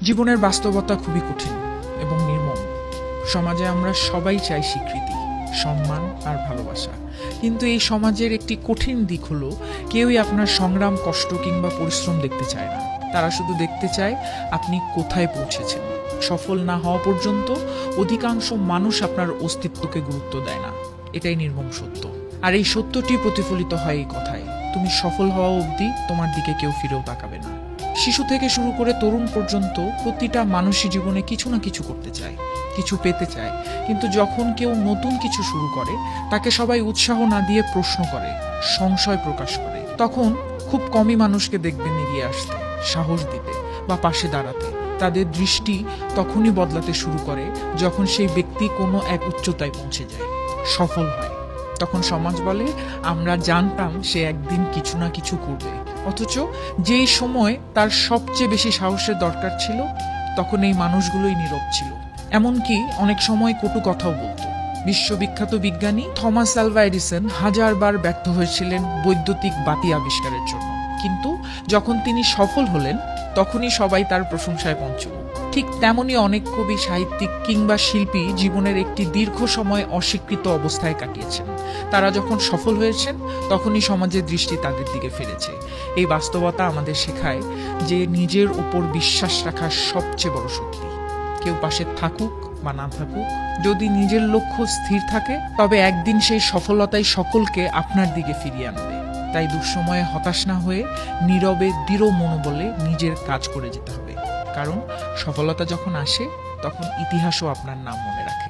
জীবনের বাস্তবতা খুবই কঠিন এবং নির্মম। সমাজে আমরা সবাই চাই স্বীকৃতি, সম্মান আর ভালোবাসা, কিন্তু এই সমাজের একটি কঠিন দিক হলো কেউই আপনার সংগ্রাম, কষ্ট কিংবা পরিশ্রম দেখতে চায় না। তারা শুধু দেখতে চায় আপনি কোথায় পৌঁছেছেন। সফল না হওয়া পর্যন্ত অধিকাংশ মানুষ আপনার অস্তিত্বকে গুরুত্ব দেয় না। এটাই নির্মম সত্য। আর এই সত্যটি প্রতিফলিত হয় এই কথায়, তুমি সফল হওয়া অবধি তোমার দিকে কেউ ফিরেও তাকাবে না। শিশু থেকে শুরু করে তরুণ পর্যন্ত প্রতিটা মানুষই জীবনে কিছু না কিছু করতে চায়, কিছু পেতে চায়, কিন্তু যখন কেউ নতুন কিছু শুরু করে তাকে সবাই উৎসাহ না দিয়ে প্রশ্ন করে, সংশয় প্রকাশ করে। তখন খুব কমই মানুষকে দেখবেন এগিয়ে আসতে, সাহস দিতে বা পাশে দাঁড়াতে। তাদের দৃষ্টি তখনই বদলাতে শুরু করে যখন সেই ব্যক্তি কোনো এক উচ্চতায় পৌঁছে যায়, সফল হয়। তখন সমাজ বলে, আমরা জানতাম সে একদিন কিছু না কিছু করবে। অথচ যেই সময় তার সবচেয়ে বেশি সাহসের দরকার ছিল, তখন এই মানুষগুলোই নীরব ছিল। এমনকি অনেক সময় কটু কথাও বলতো। বিশ্ববিখ্যাত বিজ্ঞানী থমাস আলভা এডিসন হাজারবার ব্যর্থ হয়েছিলেন বৈদ্যুতিক বাতি আবিষ্কারের জন্য, কিন্তু যখন তিনি সফল হলেন তখনই সবাই তার প্রশংসায় পঞ্চমুখ। ঠিক তেমনই অনেক কবি, সাহিত্যিক কিংবা শিল্পী জীবনের একটি দীর্ঘ সময় অস্বীকৃত অবস্থায় কাটিয়েছেন। তারা যখন সফল হয়েছেন তখনই সমাজের দৃষ্টি তাদের দিকে ফিরেছে। এই বাস্তবতা আমাদের শেখায় যে নিজের উপর বিশ্বাস রাখা সবচেয়ে বড় শক্তি। কেউ পাশে থাকুক বা না থাকুক, যদি নিজের লক্ষ্য স্থির থাকে তবে একদিন সেই সফলতাই সকলকে আপনার দিকে ফিরিয়ে আনবে। তাই দুঃসময়ে হতাশ না হয়ে নীরবে দৃঢ় মনোবলে নিজের কাজ করে যেতে হবে, কারণ সফলতা যখন আসে তখন ইতিহাসও আপনার নাম মনে রাখে।